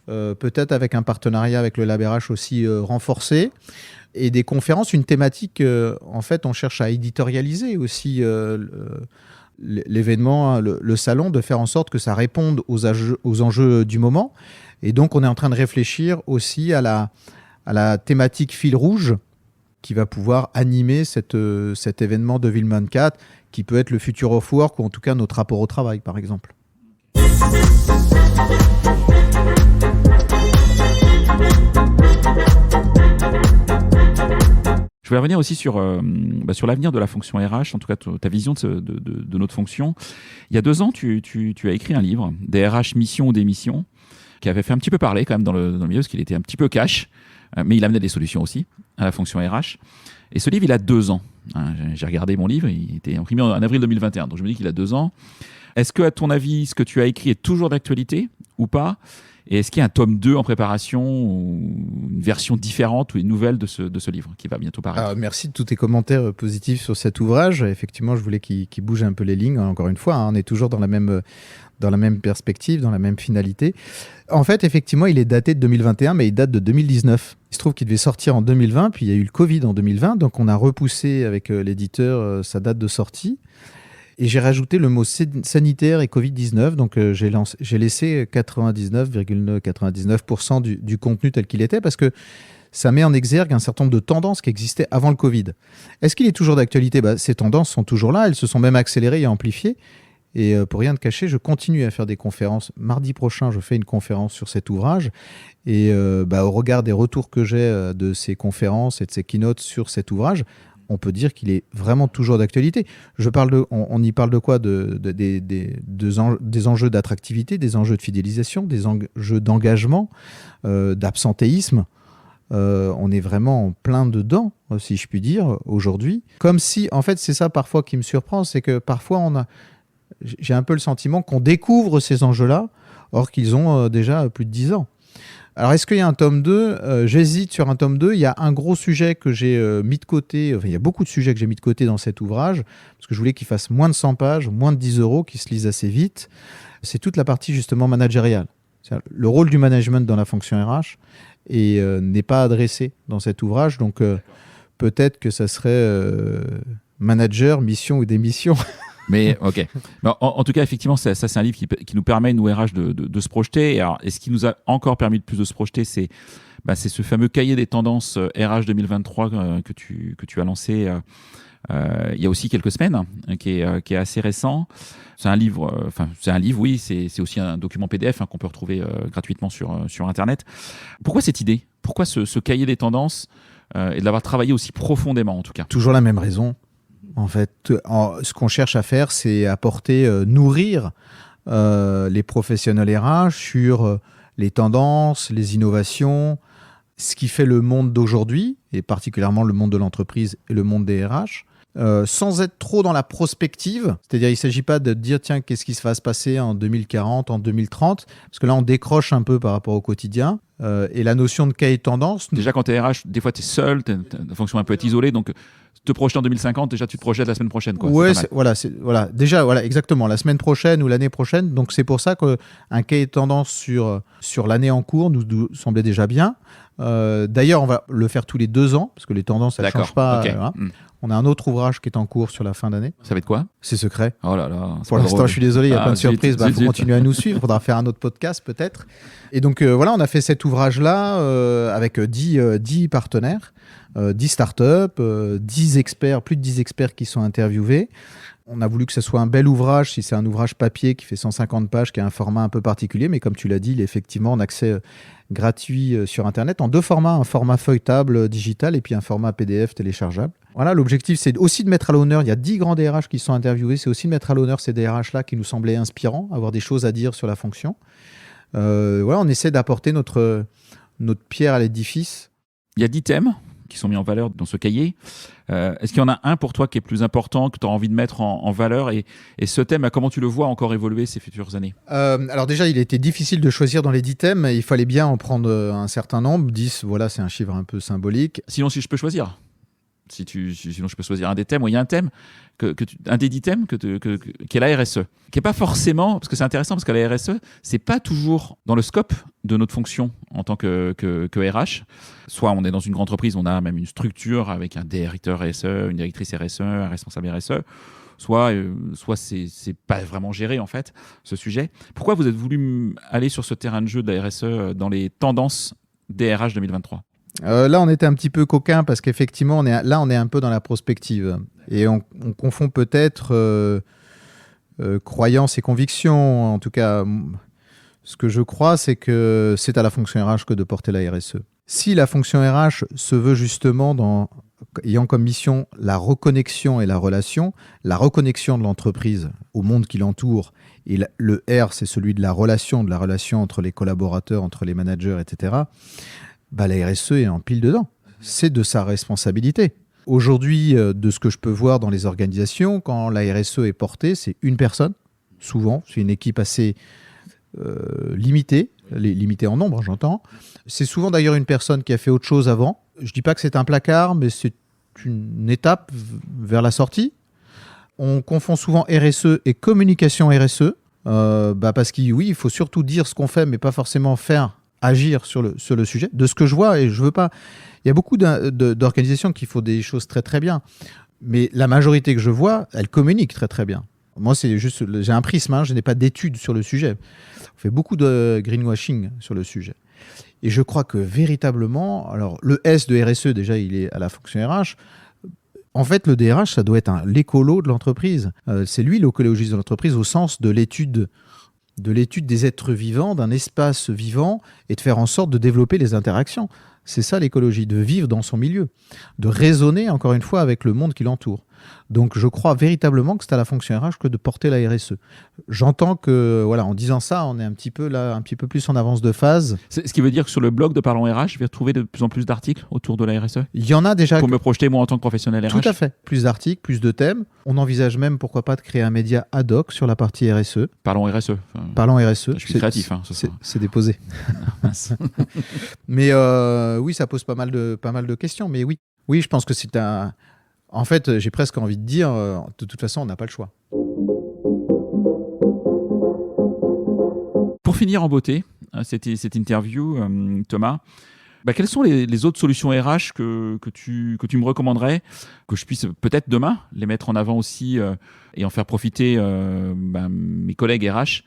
peut-être avec un partenariat avec le LabRH aussi renforcé, et des conférences, une thématique, en fait, on cherche à éditorialiser aussi l'événement, le salon, de faire en sorte que ça réponde aux enjeux du moment. Et donc, on est en train de réfléchir aussi à la thématique fil rouge qui va pouvoir animer cet événement 2024, qui peut être le future of work, ou en tout cas notre rapport au travail, par exemple. Je voulais revenir aussi sur l'avenir de la fonction RH, en tout cas ta vision de notre fonction. Il y a 2 ans, tu as écrit un livre, des RH mission ou démission, qui avait fait un petit peu parler quand même dans le milieu, parce qu'il était un petit peu cash, mais il amenait des solutions aussi à la fonction RH. Et ce livre, il a 2 ans. J'ai regardé mon livre, il était imprimé en avril 2021, donc je me dis qu'il a 2 ans. Est-ce que, à ton avis, ce que tu as écrit est toujours d'actualité ou pas? Et est-ce qu'il y a un tome 2 en préparation, ou une version différente ou une nouvelle de ce livre qui va bientôt paraître? Merci de tous tes commentaires positifs sur cet ouvrage. Effectivement, je voulais qu'il bouge un peu les lignes. Encore une fois, on est toujours dans la même perspective, dans la même finalité. En fait, effectivement, il est daté de 2021, mais il date de 2019. Il se trouve qu'il devait sortir en 2020, puis il y a eu le Covid en 2020, donc on a repoussé avec l'éditeur sa date de sortie. Et j'ai rajouté le mot sanitaire et Covid-19, donc j'ai laissé 99,99% du contenu tel qu'il était, parce que ça met en exergue un certain nombre de tendances qui existaient avant le Covid. Est-ce qu'il est toujours d'actualité? Ces tendances sont toujours là, elles se sont même accélérées et amplifiées. Et pour rien te cacher, je continue à faire des conférences. Mardi prochain, je fais une conférence sur cet ouvrage. Et au regard des retours que j'ai de ces conférences et de ces keynotes sur cet ouvrage, on peut dire qu'il est vraiment toujours d'actualité. On y parle de quoi? Des enjeux d'attractivité, des enjeux de fidélisation, des enjeux d'engagement, d'absentéisme. On est vraiment en plein dedans, si je puis dire, aujourd'hui. Comme si, en fait, c'est ça parfois qui me surprend, c'est que parfois j'ai un peu le sentiment qu'on découvre ces enjeux-là, or qu'ils ont déjà plus de 10 ans. Alors, est-ce qu'il y a un tome 2 ? J'hésite sur un tome 2. Il y a un gros sujet que j'ai mis de côté. Enfin, il y a beaucoup de sujets que j'ai mis de côté dans cet ouvrage, parce que je voulais qu'il fasse moins de 100 pages, moins de 10 €, qu'il se lise assez vite. C'est toute la partie, justement, managériale. C'est-à-dire, le rôle du management dans la fonction RH n'est pas adressé dans cet ouvrage. Donc, peut-être que ça serait manager, mission ou démission. Mais ok. En tout cas, effectivement, ça c'est un livre qui nous permet, nous RH, de se projeter. Et ce qui nous a encore permis de plus de se projeter, c'est ce fameux cahier des tendances RH 2023 que tu as lancé il y a aussi quelques semaines, qui est assez récent. C'est un livre, oui, c'est aussi un document PDF qu'on peut retrouver gratuitement sur Internet. Pourquoi cette idée? Pourquoi ce cahier des tendances et de l'avoir travaillé aussi profondément, en tout cas? Toujours la même raison. En fait, ce qu'on cherche à faire, c'est apporter, nourrir les professionnels RH sur les tendances, les innovations, ce qui fait le monde d'aujourd'hui, et particulièrement le monde de l'entreprise et le monde des RH, sans être trop dans la prospective. C'est-à-dire, il ne s'agit pas de dire, tiens, qu'est-ce qui va se passer en 2040, en 2030, parce que là, on décroche un peu par rapport au quotidien. Et la notion de cahier de tendance... Déjà, quand tu es RH, des fois, tu es seul, ta fonction un peu être isolée, donc te projeter en 2050, déjà, tu te projettes la semaine prochaine. Oui, déjà, exactement, la semaine prochaine ou l'année prochaine. Donc, c'est pour ça qu'un cahier de tendance sur l'année en cours nous semblait déjà bien. D'ailleurs, on va le faire tous les 2 ans, parce que les tendances, elles ne changent pas. Okay. On a un autre ouvrage qui est en cours sur la fin d'année. Ça va être quoi ? C'est secret. Oh là là. Pour l'instant, je suis désolé, il y a plein de surprises. Il faut continuer à nous suivre. Il faudra faire un autre podcast peut-être. Et donc, voilà, on a fait cet ouvrage-là avec 10 partenaires, 10 startups, 10 experts, plus de 10 experts qui sont interviewés. On a voulu que ce soit un bel ouvrage, si c'est un ouvrage papier qui fait 150 pages, qui a un format un peu particulier, mais comme tu l'as dit, il est effectivement en accès gratuit sur Internet, en 2 formats, un format feuilletable digital et puis un format PDF téléchargeable. Voilà, l'objectif, c'est aussi de mettre à l'honneur, il y a 10 grands DRH qui sont interviewés, c'est aussi de mettre à l'honneur ces DRH-là qui nous semblaient inspirants, avoir des choses à dire sur la fonction. Voilà, on essaie d'apporter notre pierre à l'édifice. Il y a 10 thèmes qui sont mis en valeur dans ce cahier. Est-ce qu'il y en a un pour toi qui est plus important, que tu as envie de mettre en valeur et ce thème, comment tu le vois encore évoluer ces futures années ? Alors déjà, il était difficile de choisir dans les 10 thèmes. Il fallait bien en prendre un certain nombre. 10, voilà, c'est un chiffre un peu symbolique. Sinon, si je peux choisir, sinon je peux choisir un des thèmes. Il y a un thème, un des 10 thèmes qui est la RSE, qui n'est pas forcément, parce que c'est intéressant, parce que la RSE, c'est pas toujours dans le scope de notre fonction en tant que RH. Soit on est dans une grande entreprise, on a même une structure avec un directeur RSE, une directrice RSE, un responsable RSE. Soit c'est pas vraiment géré en fait, ce sujet. Pourquoi vous êtes voulu aller sur ce terrain de jeu de la RSE dans les tendances DRH 2023 ? Là, on était un petit peu coquin parce qu'effectivement, on est un peu dans la prospective. Et on confond peut-être croyance et conviction. En tout cas, ce que je crois, c'est que c'est à la fonction RH que de porter la RSE. Si la fonction RH se veut justement ayant comme mission la reconnexion et la reconnexion de l'entreprise au monde qui l'entoure, et le R, c'est celui de la relation entre les collaborateurs, entre les managers, etc., la RSE est en pile dedans. C'est de sa responsabilité. Aujourd'hui, de ce que je peux voir dans les organisations, quand la RSE est portée, c'est une personne, souvent, c'est une équipe assez limitée en nombre, j'entends. C'est souvent d'ailleurs une personne qui a fait autre chose avant. Je ne dis pas que c'est un placard, mais c'est une étape vers la sortie. On confond souvent RSE et communication RSE, parce qu'il faut surtout dire ce qu'on fait, mais pas forcément agir sur le sujet. De ce que je vois, et je veux pas... Il y a beaucoup d'organisations qui font des choses très très bien, mais la majorité que je vois, elles communiquent très très bien. Moi, j'ai un prisme, je n'ai pas d'études sur le sujet. On fait beaucoup de greenwashing sur le sujet. Et je crois que véritablement, alors le S de RSE, déjà, il est à la fonction RH. En fait, le DRH, ça doit être l'écolo de l'entreprise. C'est lui l'écologiste de l'entreprise au sens de l'étude des êtres vivants, d'un espace vivant, et de faire en sorte de développer les interactions. C'est ça l'écologie, de vivre dans son milieu, de raisonner encore une fois avec le monde qui l'entoure. Donc je crois véritablement que c'est à la fonction RH que de porter la RSE. J'entends que, en disant ça, on est un petit peu plus en avance de phase. Ce qui veut dire que sur le blog de Parlons RH, je vais retrouver de plus en plus d'articles autour de la RSE. Il y en a déjà. Pour me projeter moi en tant que professionnel RH. Tout à fait. Plus d'articles, plus de thèmes. On envisage même, pourquoi pas, de créer un média ad hoc sur la partie RSE. Parlons RSE. Parlons RSE. Je suis créatif. C'est déposé. Mais oui, ça pose pas mal de questions. Mais oui, je pense que c'est un... En fait, j'ai presque envie de dire, de toute façon, on n'a pas le choix. Pour finir en beauté, cette interview, Thomas, quelles sont les autres solutions RH que tu me recommanderais, que je puisse peut-être demain les mettre en avant aussi et en faire profiter mes collègues RH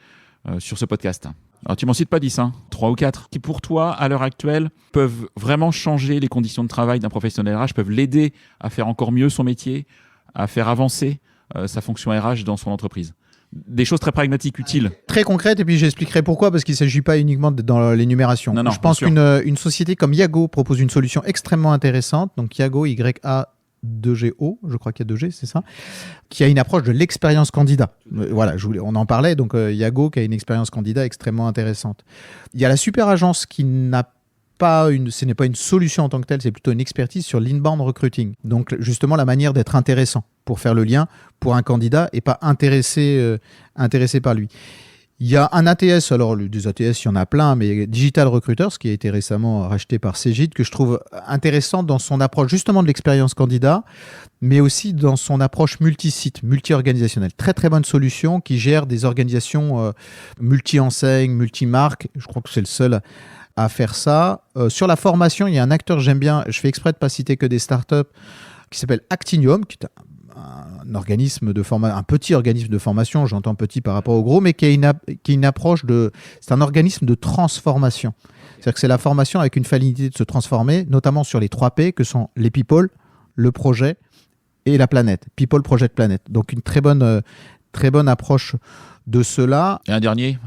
sur ce podcast ? Alors, tu m'en cites pas 10, 3 ou 4, qui pour toi, à l'heure actuelle, peuvent vraiment changer les conditions de travail d'un professionnel RH, peuvent l'aider à faire encore mieux son métier, à faire avancer sa fonction RH dans son entreprise. Des choses très pragmatiques, utiles. Très concrètes, et puis j'expliquerai pourquoi, parce qu'il ne s'agit pas uniquement d'être dans l'énumération. Non, je pense qu'une société comme Yago propose une solution extrêmement intéressante. Donc Yago, 2GO, je crois qu'il y a 2G, c'est ça, qui a une approche de l'expérience candidat. Voilà, on en parlait, donc Yago qui a une expérience candidat extrêmement intéressante. Il y a la super agence qui ce n'est pas une solution en tant que telle, c'est plutôt une expertise sur l'inbound recruiting. Donc justement la manière d'être intéressant pour faire le lien pour un candidat et pas intéressé par lui. Il y a un ATS, alors des ATS il y en a plein, mais Digital Recruiters qui a été récemment racheté par Cegid, que je trouve intéressant dans son approche justement de l'expérience candidat, mais aussi dans son approche multi-site, multi-organisationnelle. Très très bonne solution qui gère des organisations multi-enseignes, multi-marques. Je crois que c'est le seul à faire ça. Sur la formation, il y a un acteur que j'aime bien, je fais exprès de ne pas citer que des startups, qui s'appelle Actinium, qui est un organisme de formation, un petit organisme de formation, j'entends petit par rapport au gros, mais qui a une approche c'est un organisme de transformation. C'est-à-dire que c'est la formation avec une finalité de se transformer, notamment sur les 3 P que sont les people, le projet et la planète. People, project, planète. Donc une très bonne approche de cela. Et un dernier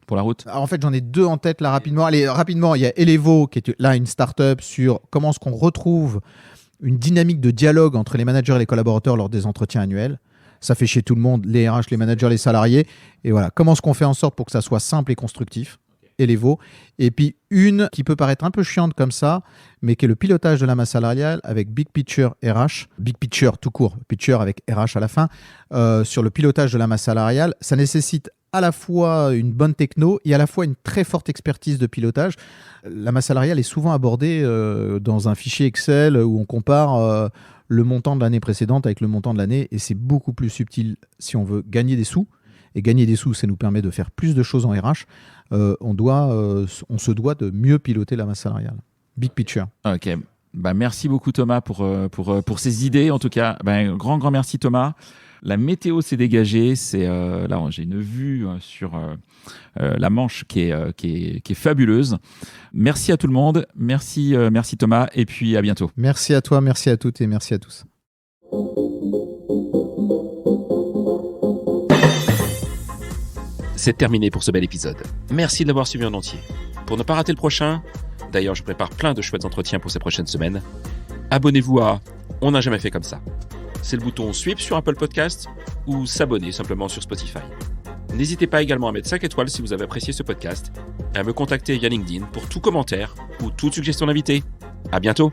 pour la route. Alors, en fait, j'en ai 2 en tête là rapidement. Allez, rapidement, il y a Elevo qui est là une start-up sur comment est-ce qu'on retrouve une dynamique de dialogue entre les managers et les collaborateurs lors des entretiens annuels. Ça fait chez tout le monde, les RH, les managers, les salariés. Et voilà, comment est-ce qu'on fait en sorte pour que ça soit simple et constructif, Elevo. Et puis une qui peut paraître un peu chiante comme ça, mais qui est le pilotage de la masse salariale avec Big Picture RH. Big Picture tout court, Picture avec RH à la fin, sur le pilotage de la masse salariale. Ça nécessite à la fois une bonne techno et à la fois une très forte expertise de pilotage. La masse salariale est souvent abordée dans un fichier Excel où on compare le montant de l'année précédente avec le montant de l'année, et c'est beaucoup plus subtil si on veut gagner des sous. Et gagner des sous, ça nous permet de faire plus de choses en RH. On se doit de mieux piloter la masse salariale. Big picture. Ok. Merci beaucoup Thomas pour ces idées. En tout cas, grand merci Thomas. La météo s'est dégagée. Là, j'ai une vue sur la Manche qui est fabuleuse. Merci à tout le monde. Merci Thomas. Et puis à bientôt. Merci à toi, merci à toutes et merci à tous. C'est terminé pour ce bel épisode. Merci de l'avoir suivi en entier. Pour ne pas rater le prochain, d'ailleurs je prépare plein de chouettes entretiens pour ces prochaines semaines, abonnez-vous à On n'a jamais fait comme ça. C'est le bouton Sweep sur Apple Podcast ou s'abonner simplement sur Spotify. N'hésitez pas également à mettre 5 étoiles si vous avez apprécié ce podcast et à me contacter via LinkedIn pour tout commentaire ou toute suggestion d'invité. À bientôt!